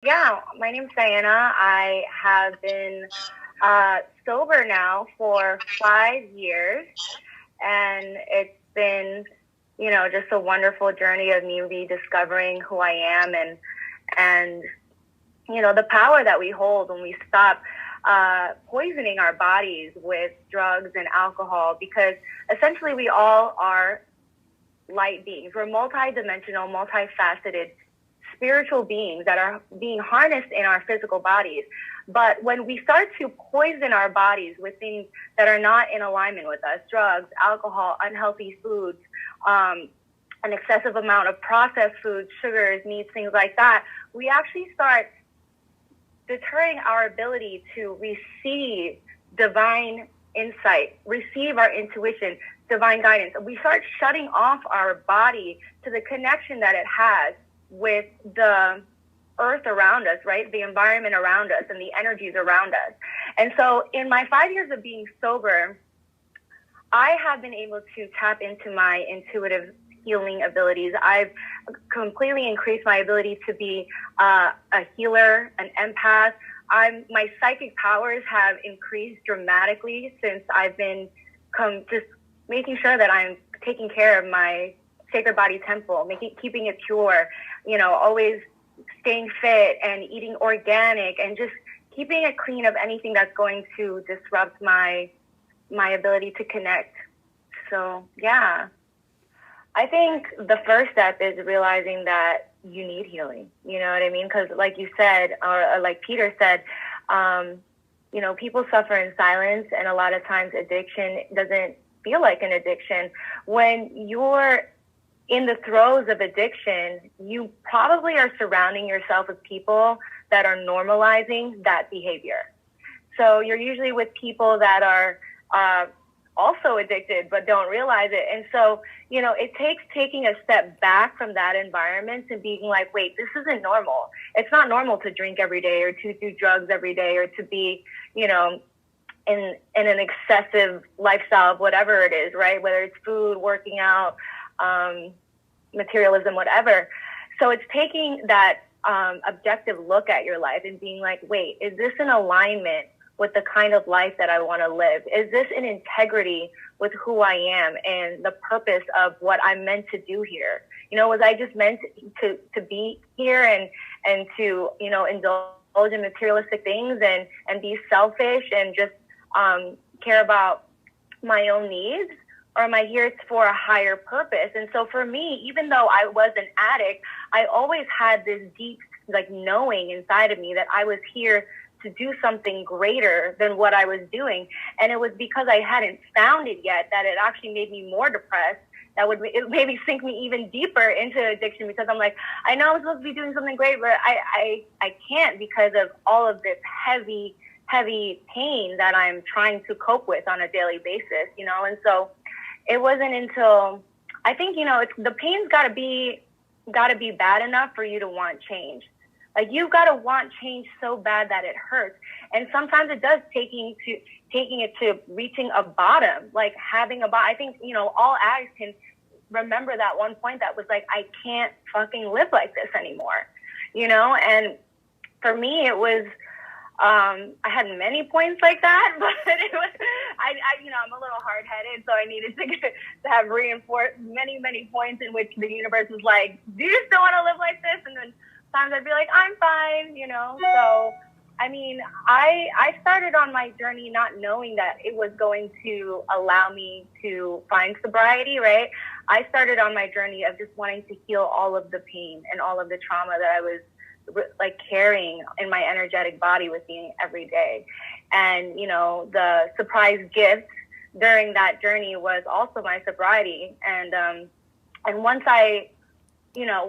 Yeah, my name's Diana. I have been sober now for 5 years, and it's been, just a wonderful journey of me rediscovering who I am and the power that we hold when we stop poisoning our bodies with drugs and alcohol, because essentially we all are light beings. We're multidimensional, multifaceted spiritual beings that are being harnessed in our physical bodies. But when we start to poison our bodies with things that are not in alignment with us, drugs, alcohol, unhealthy foods, an excessive amount of processed foods, sugars, meats, things like that, we actually start deterring our ability to receive divine insight, receive our intuition, divine guidance. We start shutting off our body to the connection that it has with the earth around us, right? The environment around us and the energies around us. And so in my 5 years of being sober, I have been able to tap into my intuitive healing abilities. I've completely increased my ability to be a healer, an empath. My psychic powers have increased dramatically since I've been just making sure that I'm taking care of my sacred body temple, keeping it pure, always staying fit and eating organic and just keeping it clean of anything that's going to disrupt my ability to connect. So, yeah. I think the first step is realizing that you need healing. You know what I mean? Because like you said, or like Peter said, people suffer in silence, and a lot of times addiction doesn't feel like an addiction. When you're in the throes of addiction, you probably are surrounding yourself with people that are normalizing that behavior. So you're usually with people that are also addicted but don't realize it. And so, it takes taking a step back from that environment and being like, wait, this isn't normal. It's not normal to drink every day or to do drugs every day or to be, in an excessive lifestyle of whatever it is, right? Whether it's food, working out, materialism, whatever. So it's taking that objective look at your life and being like, wait, is this in alignment with the kind of life that I want to live? Is this in integrity with who I am and the purpose of what I'm meant to do here? Was I just meant to be here and to, indulge in materialistic things and be selfish and just care about my own needs? Or am I here for a higher purpose? And so for me, even though I was an addict, I always had this deep, knowing inside of me that I was here to do something greater than what I was doing. And it was because I hadn't found it yet that it actually made me more depressed. It maybe sink me even deeper into addiction, because I'm like, I know I'm supposed to be doing something great, but I can't, because of all of this heavy pain that I'm trying to cope with on a daily basis, And so it wasn't until, I think, the pain's gotta be bad enough for you to want change. Like, you've got to want change so bad that it hurts. And sometimes it does taking it to reaching a bottom, like having a bottom. I think, all addicts can remember that one point that was like, I can't fucking live like this anymore, And for me, it was, I had many points like that, but it was, I'm a little hard-headed, so I needed to have reinforced many points in which the universe was like, do you still want to live like this? And then times I'd be like, I'm fine, So, I started on my journey not knowing that it was going to allow me to find sobriety, right? I started on my journey of just wanting to heal all of the pain and all of the trauma that I was carrying in my energetic body with me every day. And, the surprise gift during that journey was also my sobriety. And once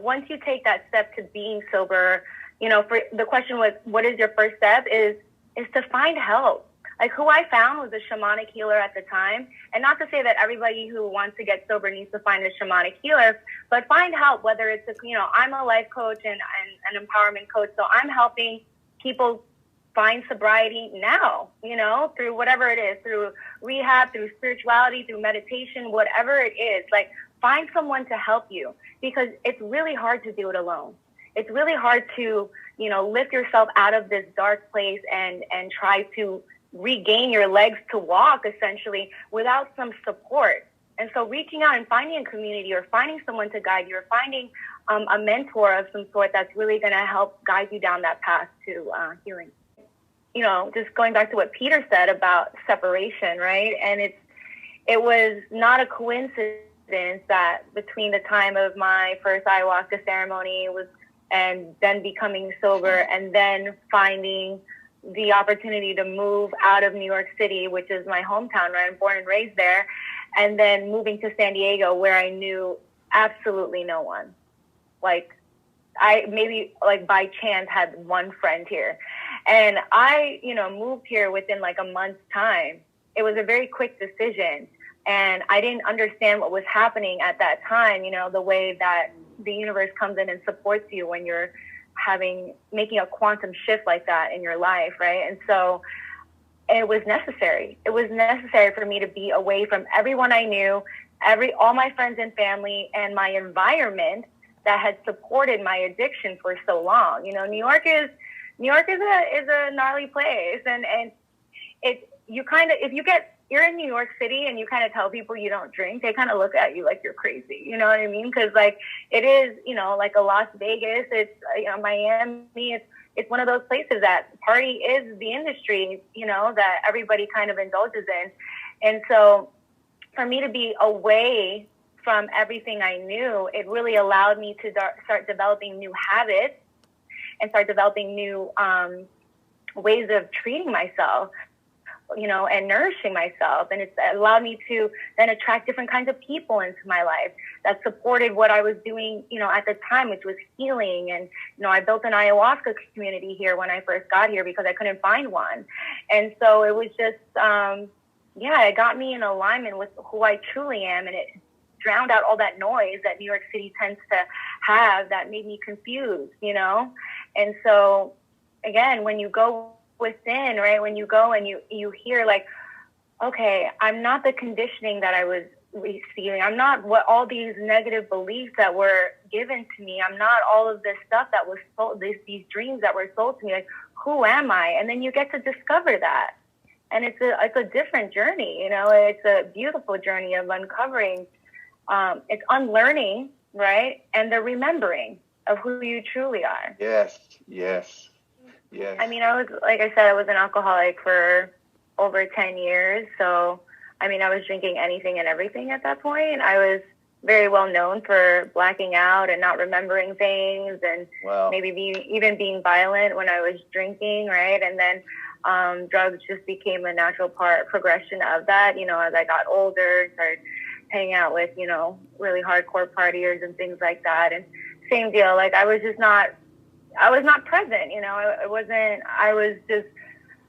once you take that step to being sober, for the question was, what is your first step, is to find help. Like, who I found was a shamanic healer at the time. And not to say that everybody who wants to get sober needs to find a shamanic healer, but find help, whether it's, I'm a life coach and an empowerment coach. So I'm helping people find sobriety now, through whatever it is, through rehab, through spirituality, through meditation, whatever it is. Like, find someone to help you, because it's really hard to do it alone. it's really hard to, lift yourself out of this dark place and try to regain your legs to walk, essentially, without some support. And so reaching out and finding a community, or finding someone to guide you, or finding a mentor of some sort that's really going to help guide you down that path to healing. Just going back to what Peter said about separation, right? And it was not a coincidence that between the time of my first ayahuasca ceremony and then becoming sober, and then finding the opportunity to move out of New York City, which is my hometown, right? I'm born and raised there. And then moving to San Diego, where I knew absolutely no one. Like, I maybe like by chance had one friend here. And I, moved here within like a month's time. It was a very quick decision. And I didn't understand what was happening at that time, the way that the universe comes in and supports you when you're making a quantum shift like that in your life, right? And so it was necessary. It was necessary for me to be away from everyone I knew, all my friends and family, and my environment that had supported my addiction for so long. New York is a gnarly place, and you're in New York City and you kind of tell people you don't drink, they kind of look at you like you're crazy. You know what I mean? Because like it is, like a Las Vegas, it's Miami, it's one of those places that party is the industry, that everybody kind of indulges in. And so for me to be away from everything I knew, it really allowed me to start developing new habits and start developing new ways of treating myself, and nourishing myself. And it's allowed me to then attract different kinds of people into my life that supported what I was doing, at the time, which was healing. And, I built an ayahuasca community here when I first got here because I couldn't find one. And so it was just, it got me in alignment with who I truly am. And it drowned out all that noise that New York City tends to have that made me confused, And so, again, when you go within, right, when you go and you hear like, okay, I'm not the conditioning that I was receiving. I'm not what all these negative beliefs that were given to me. I'm not all of this stuff that was sold, these dreams that were sold to me. Like, who am I? And then you get to discover that. And it's a different journey, it's a beautiful journey of uncovering. It's unlearning, right? And the remembering of who you truly are. Yes. I mean, I was an alcoholic for over 10 years. So, I was drinking anything and everything at that point. I was very well known for blacking out and not remembering things, and maybe even being violent when I was drinking, right? And then drugs just became a natural progression of that, as I got older, started hanging out with, really hardcore partiers and things like that. And same deal, like I was not present, I was just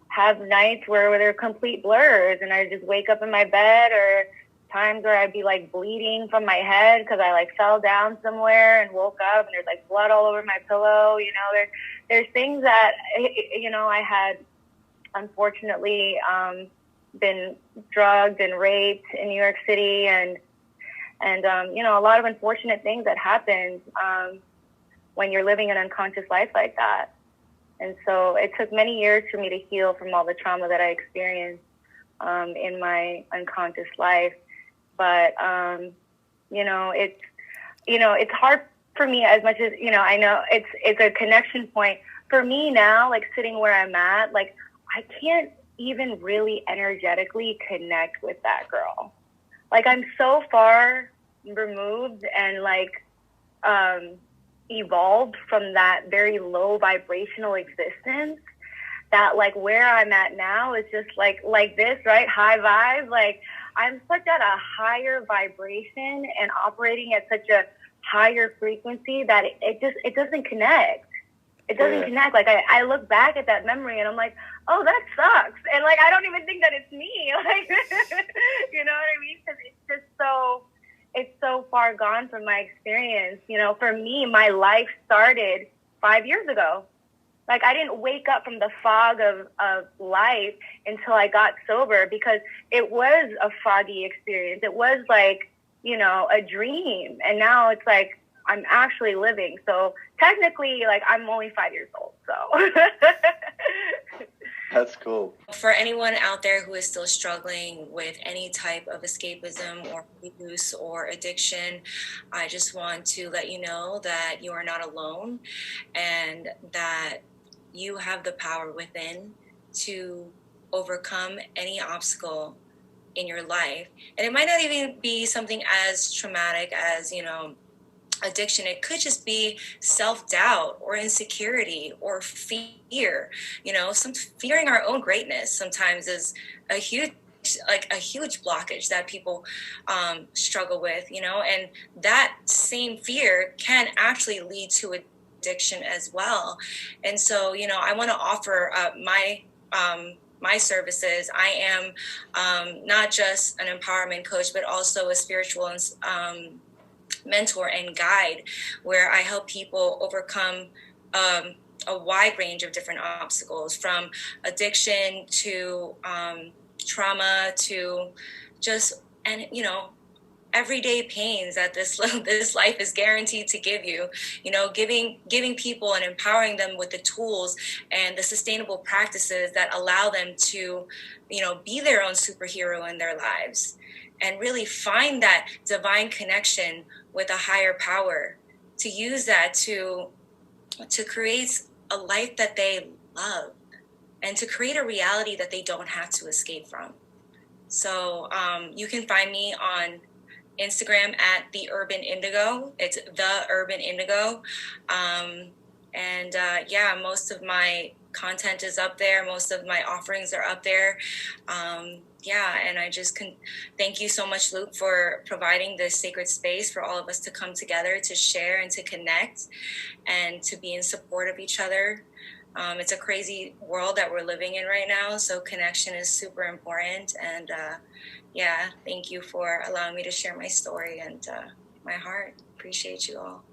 have nights where they're complete blurs, and I just wake up in my bed, or times where I'd be like bleeding from my head because I like fell down somewhere and woke up and there's like blood all over my pillow. There's things that, I had unfortunately been drugged and raped in New York City, and a lot of unfortunate things that happened when you're living an unconscious life like that. And so it took many years for me to heal from all the trauma that I experienced in my unconscious life. But, it's hard for me, as much as, I know it's a connection point for me now, like sitting where I'm at, like I can't even really energetically connect with that girl. Like I'm so far removed and like, evolved from that very low vibrational existence that like where I'm at now is just like this, right? High vibes. Like I'm such at a higher vibration and operating at such a higher frequency that it doesn't connect. It doesn't connect. Like I look back at that memory and I'm like, oh, that sucks. And like, I don't even think that it's me. Like, you know what I mean? Cause it's so far gone from my experience. For me, my life started 5 years ago. Like I didn't wake up from the fog of life until I got sober, because it was a foggy experience. It was like, a dream. And now it's like, I'm actually living. So technically, like, I'm only 5 years old. So That's cool. For anyone out there who is still struggling with any type of escapism or abuse or addiction, I just want to let you know that you are not alone and that you have the power within to overcome any obstacle in your life. And it might not even be something as traumatic as, addiction. It could just be self-doubt or insecurity or fear. Some fearing our own greatness sometimes is a huge blockage that people struggle with, and that same fear can actually lead to addiction as well. And so, I want to offer my services. I am not just an empowerment coach, but also a spiritual mentor and guide, where I help people overcome a wide range of different obstacles, from addiction to trauma to just, and everyday pains that this life is guaranteed to give you. Giving people and empowering them with the tools and the sustainable practices that allow them to be their own superhero in their lives, and really find that divine connection with a higher power, to use that to create a life that they love, and to create a reality that they don't have to escape from. So you can find me on Instagram at The Urban Indigo. It's The Urban Indigo. Most of my content is up there. Most of my offerings are up there. And I just thank you so much, Luke, for providing this sacred space for all of us to come together, to share and to connect and to be in support of each other. It's a crazy world that we're living in right now, so connection is super important. And thank you for allowing me to share my story and my heart. Appreciate you all.